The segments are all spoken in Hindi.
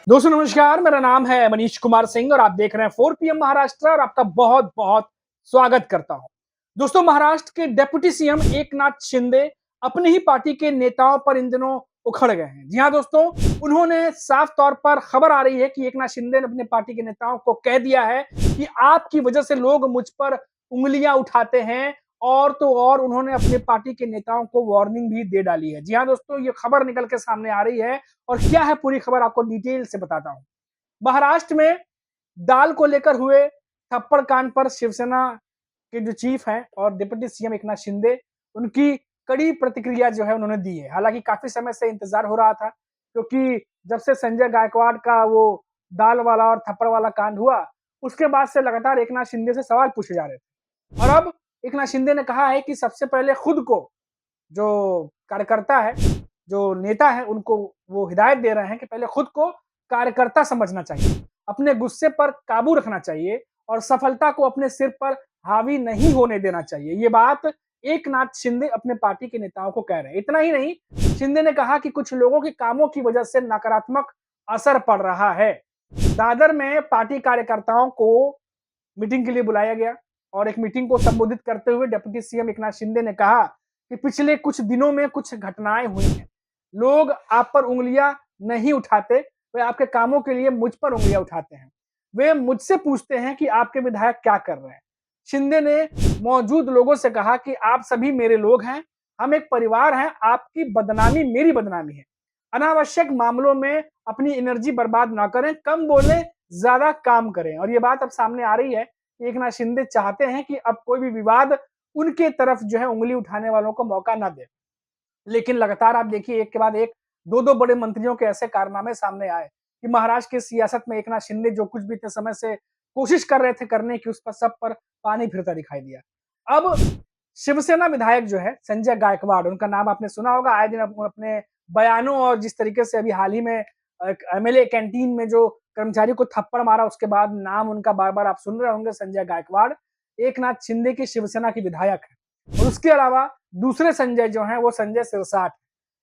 दोस्तों नमस्कार, मेरा नाम है मनीष कुमार सिंह और आप देख रहे हैं 4 PM महाराष्ट्र और आपका बहुत बहुत स्वागत करता हूं। दोस्तों, महाराष्ट्र के डेप्यूटी सीएम एकनाथ शिंदे अपनी ही पार्टी के नेताओं पर इन दिनों उखड़ गए हैं। जी हां दोस्तों, उन्होंने साफ तौर पर खबर आ रही है कि एकनाथ शिंदे ने अपने पार्टी के नेताओं को कह दिया है कि आपकी वजह से लोग मुझ पर उंगलियां उठाते हैं। और तो और उन्होंने अपने पार्टी के नेताओं को वार्निंग भी दे डाली है। जी हां दोस्तों, ये खबर निकल के सामने आ रही है और क्या है पूरी खबर आपको डिटेल से बताता हूं। महाराष्ट्र में दाल को लेकर हुए थप्पड़ कांड पर शिवसेना के जो चीफ हैं और डिप्टी सीएम एकनाथ शिंदे, उनकी कड़ी प्रतिक्रिया जो है उन्होंने दी है। हालांकि काफी समय से इंतजार हो रहा था, क्योंकि जब से संजय गायकवाड़ का वो दाल वाला और थप्पड़ वाला कांड हुआ, उसके बाद से लगातार एकनाथ शिंदे से सवाल पूछे जा रहे थे। और अब एकनाथ शिंदे ने कहा है कि सबसे पहले खुद को, जो कार्यकर्ता है, जो नेता है, उनको वो हिदायत दे रहे हैं कि पहले खुद को कार्यकर्ता समझना चाहिए, अपने गुस्से पर काबू रखना चाहिए और सफलता को अपने सिर पर हावी नहीं होने देना चाहिए। ये बात एकनाथ शिंदे अपने पार्टी के नेताओं को कह रहे हैं। इतना ही नहीं, शिंदे ने कहा कि कुछ लोगों के कामों की वजह से नकारात्मक असर पड़ रहा है। दादर में पार्टी कार्यकर्ताओं को मीटिंग के लिए बुलाया गया और एक मीटिंग को संबोधित करते हुए डिप्टी सीएम एकनाथ शिंदे ने कहा कि पिछले कुछ दिनों में कुछ घटनाएं हुई हैं। लोग आप पर उंगलियां नहीं उठाते, वे आपके कामों के लिए मुझ पर उंगलियां उठाते हैं। वे मुझसे पूछते हैं कि आपके विधायक क्या कर रहे हैं। शिंदे ने मौजूद लोगों से कहा कि आप सभी मेरे लोग हैं, हम एक परिवार हैं, आपकी बदनामी मेरी बदनामी है। अनावश्यक मामलों में अपनी एनर्जी बर्बाद ना करें, कम बोलें, ज्यादा काम करें। और ये बात अब सामने आ रही है कि एकनाथ शिंदे चाहते हैं कि अब कोई भी विवाद उनके तरफ जो है उंगली उठाने वालों को मौका ना दे। लेकिन लगातार आप देखिए, एक के बाद एक दो-दो बड़े मंत्रियों के ऐसे कारनामे सामने आए कि महाराष्ट्र की सियासत में एकनाथ शिंदे जो कुछ भी इतने समय से कोशिश कर रहे थे करने की, उस पर सब पर पानी फिरता दिखाई दिया। अब शिवसेना विधायक जो है संजय गायकवाड़, उनका नाम आपने सुना होगा। आए दिन अपने बयानों और जिस तरीके से अभी हाल ही में एमएलए कैंटीन में जो कर्मचारी को थप्पड़ मारा, उसके बाद नाम उनका बार-बार आप सुन रहे होंगे, संजय गायकवाड़ एकनाथ शिंदे की शिवसेना की विधायक है। और उसके अलावा दूसरे संजय जो हैं वो संजय सिरसाट।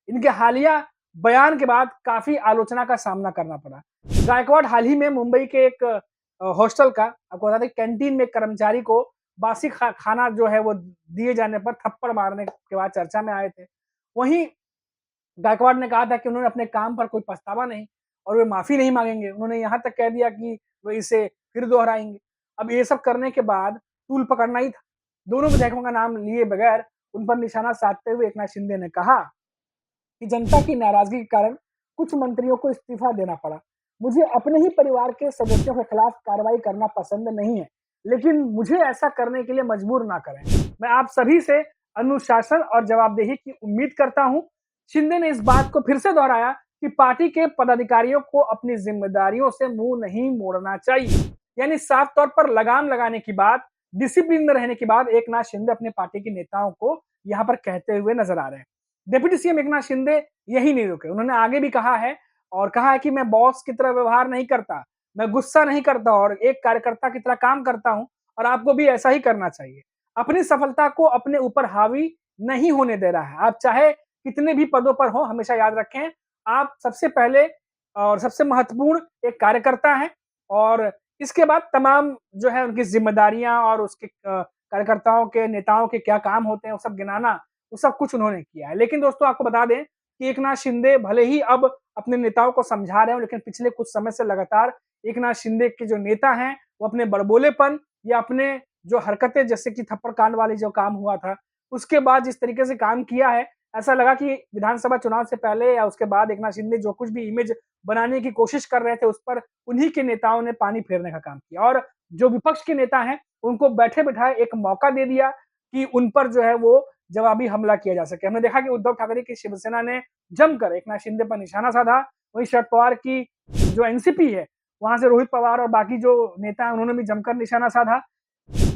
इनके हालिया बयान के बाद काफी आलोचना का सामना करना पड़ा। गायकवाड़ हाल ही में मुंबई के एक हॉस्टल का, आपको बता दें, कैंटीन में कर्मचारी को बासी खाना जो है वो दिए जाने पर थप्पड़ मारने के बाद चर्चा में आए थे। वहीं गायकवाड़ ने कहा था कि उन्होंने अपने काम पर कोई पछतावा नहीं और वे माफी नहीं मांगेंगे। उन्होंने यहाँ तक कह दिया कि वे इसे फिर दोहराएंगे। अब ये सब करने के बाद टूल पकड़ना ही था। दोनों विधायकों का नाम लिए बगैर उन पर निशाना साधते हुए एकनाथ शिंदे ने कहा कि जनता की नाराजगी के कारण कुछ मंत्रियों को इस्तीफा देना पड़ा। मुझे अपने ही परिवार के सदस्यों के खिलाफ कार्रवाई करना पसंद नहीं है, लेकिन मुझे ऐसा करने के लिए मजबूर ना करें। मैं आप सभी से अनुशासन और जवाबदेही की उम्मीद करता हूं। शिंदे ने इस बात को फिर से दोहराया कि पार्टी के पदाधिकारियों को अपनी जिम्मेदारियों से मुंह नहीं मोड़ना चाहिए। यानी साफ तौर पर लगाम लगाने की बात, डिसिप्लिन में रहने की बात एकनाथ शिंदे अपने पार्टी के नेताओं को यहां पर कहते हुए नजर आ रहे हैं। डिप्टी सीएम एकनाथ शिंदे यही नहीं रुके, उन्होंने आगे भी कहा है और कहा है कि मैं बॉस की तरह व्यवहार नहीं करता, मैं गुस्सा नहीं करता और एक कार्यकर्ता की तरह काम करता हूं और आपको भी ऐसा ही करना चाहिए। अपनी सफलता को अपने ऊपर हावी नहीं होने दे रहा है। आप चाहे कितने भी पदों पर हो, हमेशा याद रखें, आप सबसे पहले और सबसे महत्वपूर्ण एक कार्यकर्ता हैं और इसके बाद तमाम जो है उनकी जिम्मेदारियां और उसके कार्यकर्ताओं के, नेताओं के क्या काम होते हैं, वो सब गिनाना, वो सब कुछ उन्होंने किया है। लेकिन दोस्तों, आपको बता दें कि एकनाथ शिंदे भले ही अब अपने नेताओं को समझा रहे हो, लेकिन पिछले कुछ समय से लगातार एकनाथ शिंदे के जो नेता हैं, वो अपने बड़बोलेपन या अपने जो हरकतें, जैसे कि थप्पड़ कांड वाली जो काम हुआ था, उसके बाद जिस तरीके से काम किया है, ऐसा लगा कि विधानसभा चुनाव से पहले या उसके बाद एकनाथ शिंदे जो कुछ भी इमेज बनाने की कोशिश कर रहे थे, उस पर उन्हीं के नेताओं ने पानी फेरने का काम किया और जो विपक्ष के नेता हैं, उनको बैठे-बिठाए एक मौका दे दिया कि उन पर जो है वो जवाबी हमला किया जा सके। हमने देखा कि उद्धव ठाकरे की शिवसेना ने जमकर एकनाथ शिंदे पर निशाना साधा। वहीं शरद पवार की जो एनसीपी है, वहां से रोहित पवार और बाकी जो नेता हैं, उन्होंने भी जमकर निशाना साधा।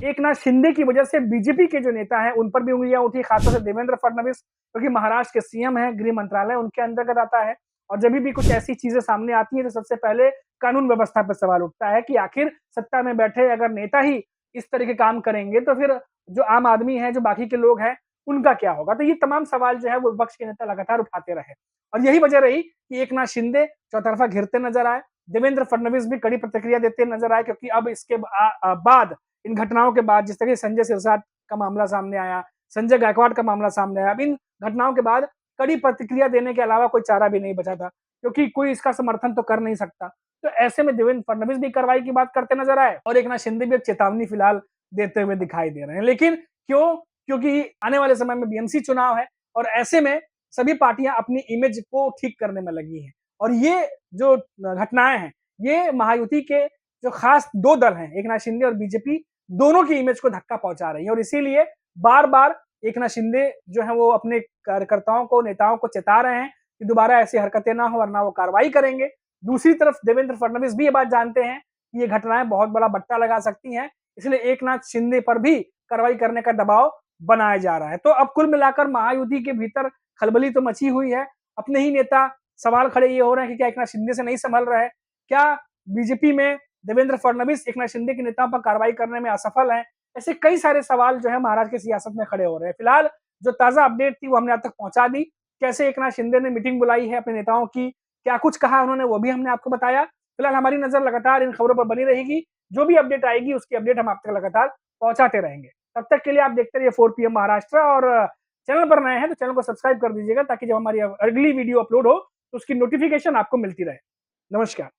एकनाथ शिंदे की वजह से बीजेपी के जो नेता हैं, उन पर भी उंगलियां उठी, खासतौर से देवेंद्र फडणवीस, क्योंकि महाराष्ट्र के सीएम हैं, गृह मंत्रालय उनके अंतर्गत आता है और जब भी कुछ ऐसी चीजें सामने आती हैं तो सबसे पहले कानून व्यवस्था पर सवाल उठता है कि आखिर सत्ता में बैठे अगर नेता ही इस तरह के काम करेंगे तो फिर जो आम आदमी है, जो बाकी के लोग हैं, उनका क्या होगा। तो ये तमाम सवाल जो है वो विपक्ष के नेता लगातार उठाते रहे और यही वजह रही कि एकनाथ शिंदे चौतरफा घिरते नजर आए देवेंद्र फडणवीस भी कड़ी प्रतिक्रिया देते नजर आए, क्योंकि अब इसके बाद, इन घटनाओं के बाद, जिस तरह से संजय सिरसाट का मामला सामने आया, संजय गायकवाड़ का मामला सामने आया, अब इन घटनाओं के बाद कड़ी प्रतिक्रिया देने के अलावा कोई चारा भी नहीं बचा था, क्योंकि कोई इसका समर्थन तो कर नहीं सकता। तो ऐसे में देवेंद्र फडणवीस भी कार्रवाई की बात करते नजर आए और एकनाथ शिंदे भी एक चेतावनी फिलहाल देते हुए दिखाई दे रहे हैं। लेकिन क्यों? क्योंकि आने वाले समय में बीएमसी चुनाव है और ऐसे में सभी पार्टियां अपनी इमेज को ठीक करने में लगी हैं और ये जो घटनाएं हैं, ये महायुति के जो खास दो दल हैं, एकनाथ शिंदे और बीजेपी, दोनों की इमेज को धक्का पहुंचा रही है और इसीलिए बार बार एकनाथ शिंदे जो है वो अपने कार्यकर्ताओं को, नेताओं को चेता रहे हैं कि दोबारा ऐसी हरकतें ना हो वरना वो कार्रवाई करेंगे। दूसरी तरफ देवेंद्र फडणवीस भी ये बात जानते हैं कि ये घटनाएं बहुत बड़ा बट्टा लगा सकती हैं, इसलिए एकनाथ शिंदे पर भी कार्रवाई करने का दबाव बनाया जा रहा है। तो अब कुल मिलाकर महायुति के भीतर खलबली तो मची हुई है। अपने ही नेता सवाल खड़े ये हो रहे हैं कि क्या एकनाथ शिंदे से नहीं संभल रहा है? क्या बीजेपी में देवेंद्र फडणवीस एकनाथ शिंदे के नेताओं पर कार्रवाई करने में असफल है? ऐसे कई सारे सवाल जो है महाराष्ट्र की सियासत में खड़े हो रहे हैं। फिलहाल जो ताजा अपडेट थी वो हमने आप तक पहुंचा दी। कैसे एकनाथ शिंदे ने मीटिंग बुलाई है अपने नेताओं की, क्या कुछ कहा उन्होंने, वो भी हमने आपको बताया। फिलहाल हमारी नजर लगातार इन खबरों पर बनी रहेगी। जो भी अपडेट आएगी उसकी अपडेट हम आप तक लगातार पहुंचाते रहेंगे। तब तक के लिए आप देखते रहिए 4 PM महाराष्ट्र और चैनल पर नए हैं तो चैनल को सब्सक्राइब कर दीजिएगा ताकि जब हमारी अगली वीडियो अपलोड हो तो उसकी नोटिफिकेशन आपको मिलती रहे। नमस्कार।